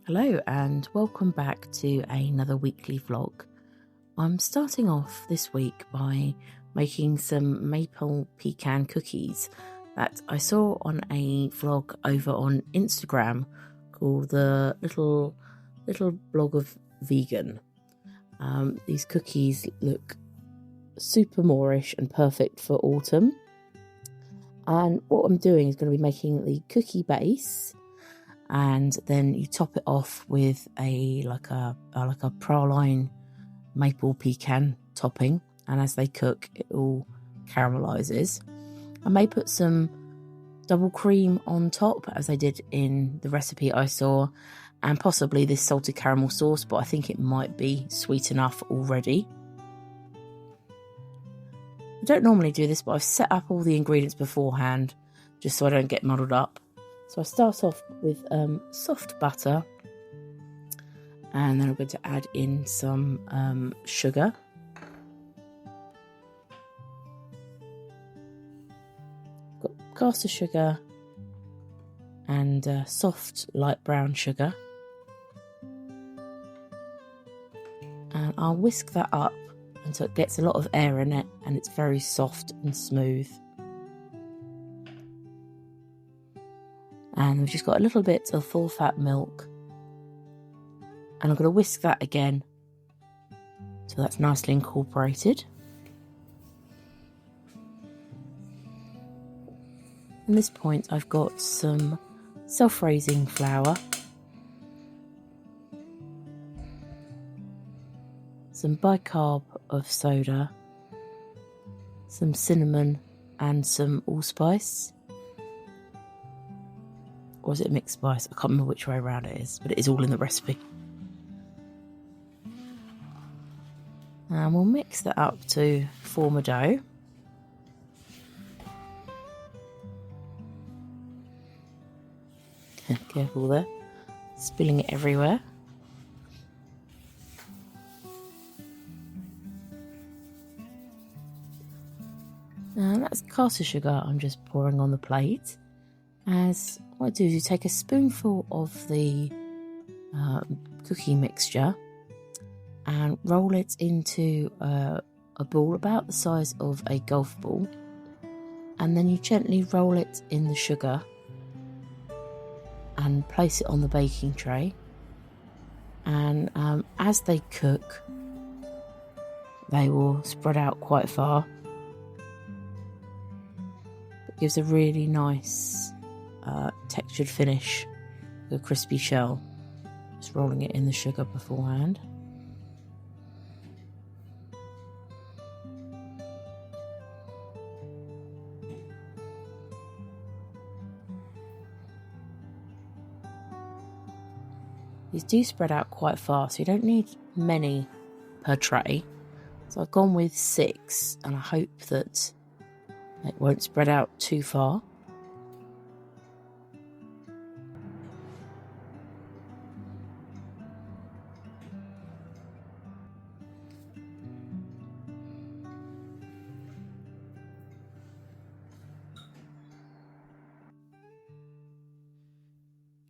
Hello and welcome back to another weekly vlog. I'm starting off this week by making some maple pecan cookies that I saw on a vlog over on Instagram called the little blog of vegan. These cookies look super Moorish and perfect for autumn. And what I'm doing is going to be making the cookie base, and then you top it off with a praline maple pecan topping, and as they cook it all caramelizes. I may put some double cream on top as I did in the recipe I saw, and possibly this salted caramel sauce, but I think it might be sweet enough already. I don't normally do this, but I've set up all the ingredients beforehand just so I don't get muddled up. So I start off with soft butter, and then I'm going to add in some sugar. Got caster sugar and soft light brown sugar. And I'll whisk that up until it gets a lot of air in it and it's very soft and smooth. And we've just got a little bit of full fat milk, and I'm going to whisk that again so that's nicely incorporated. At this point I've got some self-raising flour, some bicarb of soda, some cinnamon and some allspice. Or is it mixed spice? I can't remember which way around it is, but it is all in the recipe. And we'll mix that up to form a dough. Careful there, spilling it everywhere. And that's caster sugar I'm just pouring on the plate. As what I do is you take a spoonful of the cookie mixture and roll it into a ball about the size of a golf ball, and then you gently roll it in the sugar and place it on the baking tray. And as they cook, they will spread out quite far. It gives a really nice textured finish with a crispy shell. Just rolling it in the sugar beforehand. These do spread out quite far, so you don't need many per tray. So I've gone with 6, and I hope that it won't spread out too far.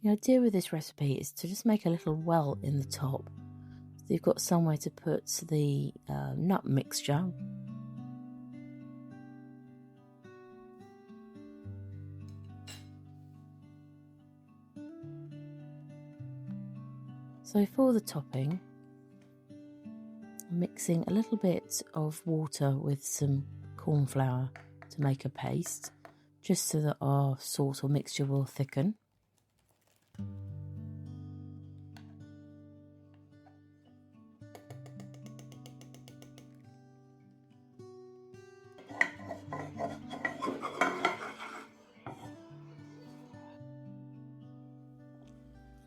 The idea with this recipe is to just make a little well in the top, so you've got somewhere to put the nut mixture. So for the topping, I'm mixing a little bit of water with some corn flour to make a paste, just so that our sauce or mixture will thicken.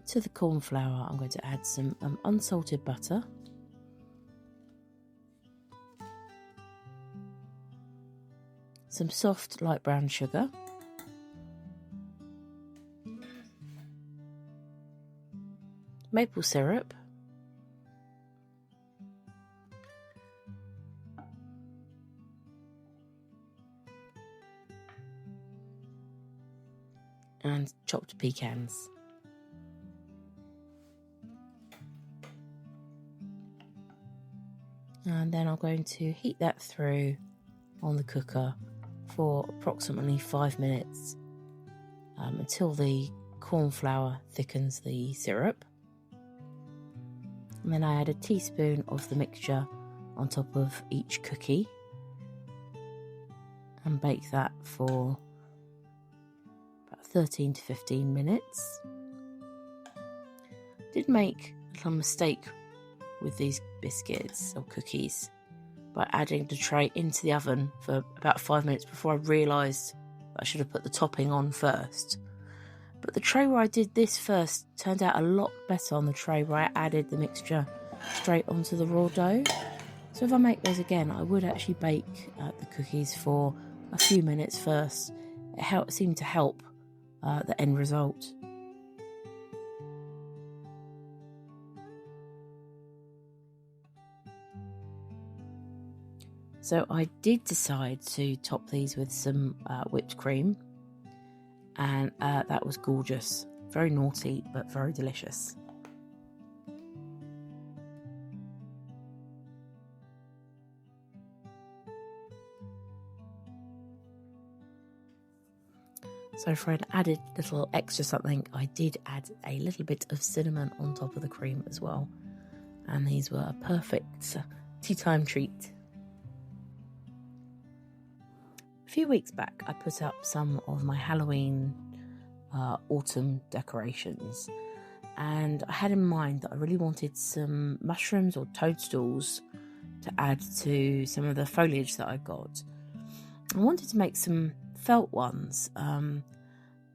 To the corn flour, I'm going to add some unsalted butter, some soft light brown sugar, maple syrup, and chopped pecans. And then I'm going to heat that through on the cooker for approximately 5 minutes until the corn flour thickens the syrup. And then I add a teaspoon of the mixture on top of each cookie and bake that for about 13 to 15 minutes. Did make a little mistake with these biscuits or cookies by adding the tray into the oven for about 5 minutes before I realised that I should have put the topping on first. But the tray where I did this first turned out a lot better on the tray where I added the mixture straight onto the raw dough. So if I make those again, I would actually bake the cookies for a few minutes first. It seemed to help the end result. So I did decide to top these with some whipped cream, and that was gorgeous. Very naughty, but very delicious. So for an added little extra something, I did add a little bit of cinnamon on top of the cream as well. And these were a perfect tea time treat. A few weeks back, I put up some of my Halloween autumn decorations, and I had in mind that I really wanted some mushrooms or toadstools to add to some of the foliage that I got. I wanted to make some felt ones,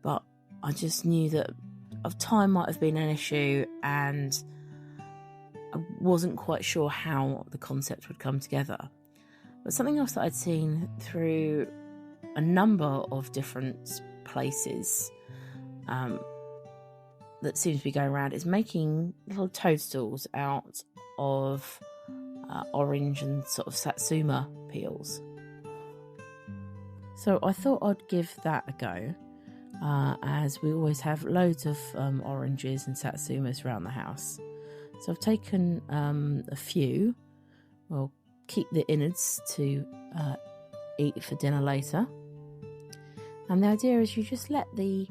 but I just knew that time might have been an issue, and I wasn't quite sure how the concept would come together. But something else that I'd seen through a number of different places that seems to be going around is making little toadstools out of orange and sort of satsuma peels. So I thought I'd give that a go, as we always have loads of oranges and satsumas around the house. So I've taken a few. We'll keep the innards to eat for dinner later. And the idea is you just let the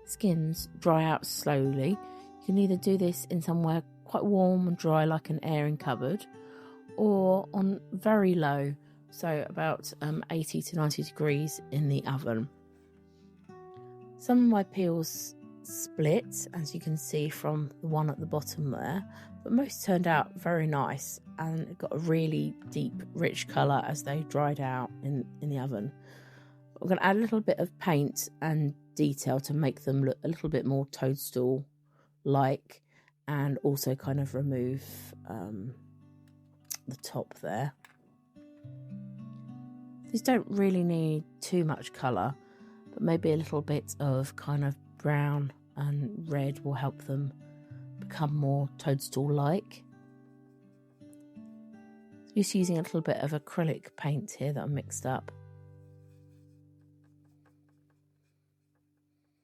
skins dry out slowly. You can either do this in somewhere quite warm and dry like an airing cupboard, or on very low, so about 80 to 90 degrees in the oven. Some of my peels split, as you can see from the one at the bottom there, but most turned out very nice and got a really deep, rich colour as they dried out in the oven. I'm going to add a little bit of paint and detail to make them look a little bit more toadstool-like, and also kind of remove the top there. These don't really need too much colour, but maybe a little bit of kind of brown and red will help them become more toadstool-like. Just using a little bit of acrylic paint here that I mixed up.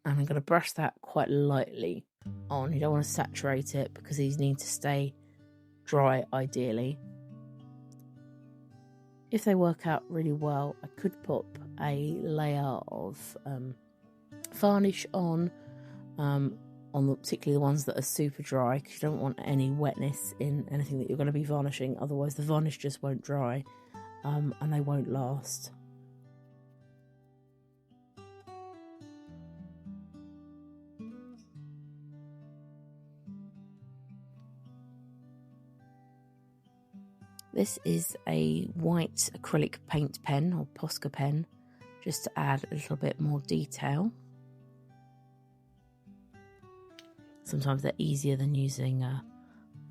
And I'm going to brush that quite lightly on. You don't want to saturate it because these need to stay dry ideally. If they work out really well, I could put a layer of varnish on particularly the ones that are super dry, because you don't want any wetness in anything that you're going to be varnishing, otherwise the varnish just won't dry and they won't last. This is a white acrylic paint pen or Posca pen, just to add a little bit more detail. Sometimes they're easier than using a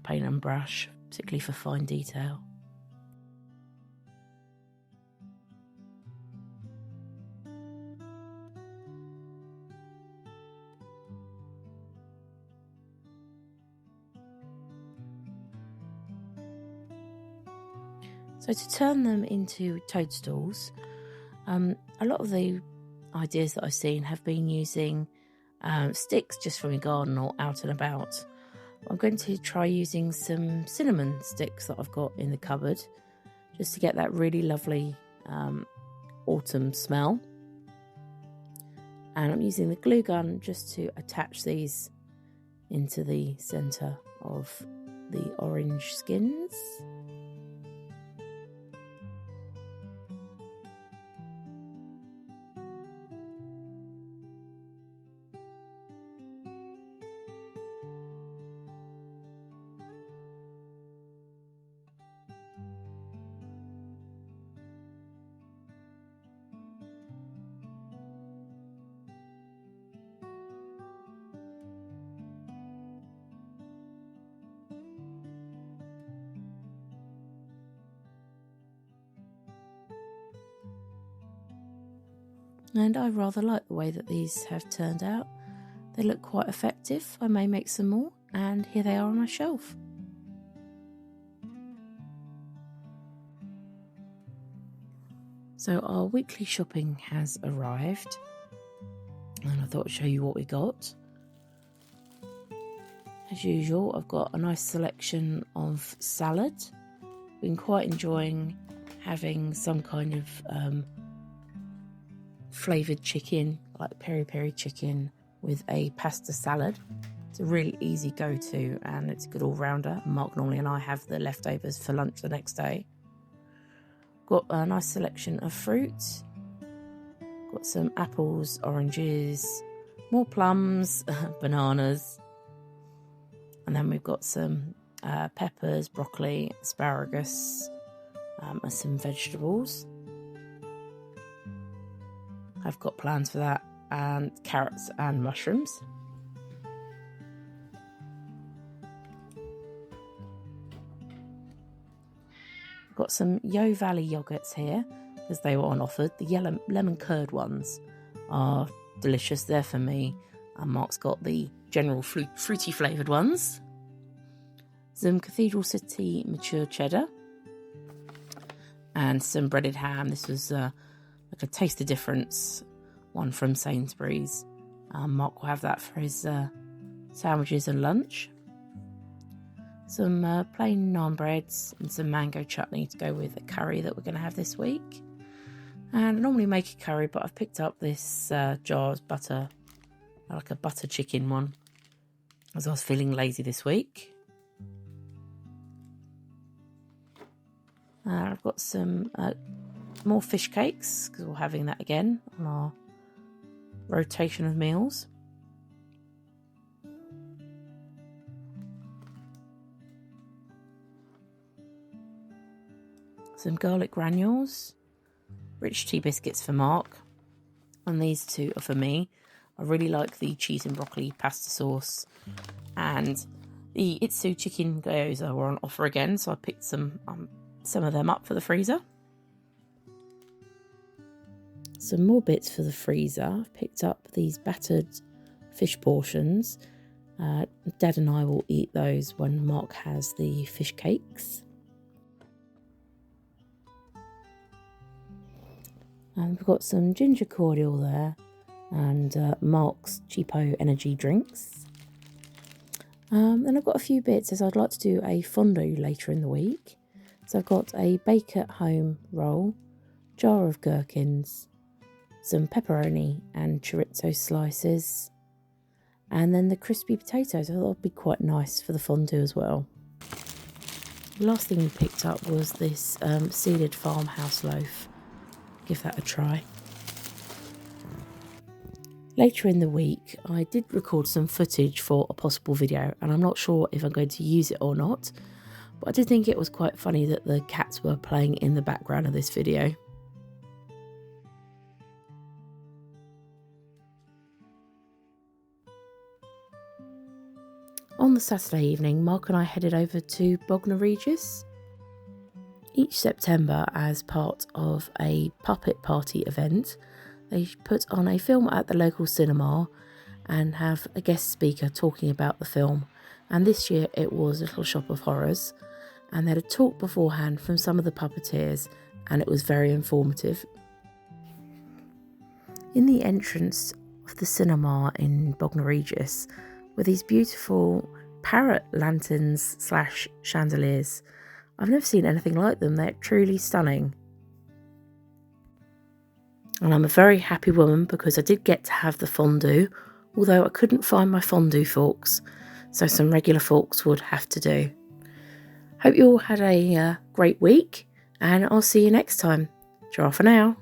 paint and brush, particularly for fine detail. So to turn them into toadstools, a lot of the ideas that I've seen have been using sticks just from your garden or out and about. I'm going to try using some cinnamon sticks that I've got in the cupboard, just to get that really lovely autumn smell. And I'm using the glue gun just to attach these into the centre of the orange skins. And I rather like the way that these have turned out. They look quite effective. I may make some more, and here they are on my shelf. So our weekly shopping has arrived, and I thought I'd show you what we got. As usual, I've got a nice selection of salad. Been quite enjoying having some kind of flavoured chicken, like peri-peri chicken, with a pasta salad. It's a really easy go-to, and it's a good all-rounder. Mark normally and I have the leftovers for lunch the next day. Got a nice selection of fruit. Got some apples, oranges, more plums, bananas. And then we've got some peppers, broccoli, asparagus, and some vegetables. I've got plans for that, and carrots and mushrooms. I've got some Yo Valley yogurts here because they were on offer. The yellow lemon curd ones are delicious. They're for me. And Mark's got the general fruity flavoured ones. Some Cathedral City mature cheddar. And some breaded ham. This was like a taste of difference one from Sainsbury's. Mark will have that for his sandwiches and lunch. Some plain naan breads and some mango chutney to go with a curry that we're going to have this week. And I normally make a curry, but I've picked up this jar of butter, like a butter chicken one, as I was feeling lazy this week. I've got some more fish cakes, because we're having that again on our rotation of meals. Some garlic granules, rich tea biscuits for Mark, and these two are for me. I really like the cheese and broccoli pasta sauce, and the Itsu chicken gyoza were on offer again, so I picked some of them up for the freezer. Some more bits for the freezer. I've picked up these battered fish portions. Dad and I will eat those when Mark has the fish cakes. And we've got some ginger cordial there, and Mark's cheapo energy drinks. Then I've got a few bits, as I'd like to do a fondue later in the week. So I've got a bake at home roll, jar of gherkins, some pepperoni and chorizo slices, and then the crispy potatoes. I thought that'd be quite nice for the fondue as well. The last thing we picked up was this seeded farmhouse loaf. Give that a try. Later in the week, I did record some footage for a possible video, and I'm not sure if I'm going to use it or not, but I did think it was quite funny that the cats were playing in the background of this video. On the Saturday evening, Mark and I headed over to Bognor Regis. Each September, as part of a puppet party event, they put on a film at the local cinema and have a guest speaker talking about the film. And this year it was Little Shop of Horrors, and they had a talk beforehand from some of the puppeteers, and it was very informative. In the entrance of the cinema in Bognor Regis were these beautiful parrot lanterns slash chandeliers. I've never seen anything like them. They're truly stunning. And I'm a very happy woman because I did get to have the fondue, although I couldn't find my fondue forks, so some regular forks would have to do. Hope you all had a great week, and I'll see you next time. Ciao for now.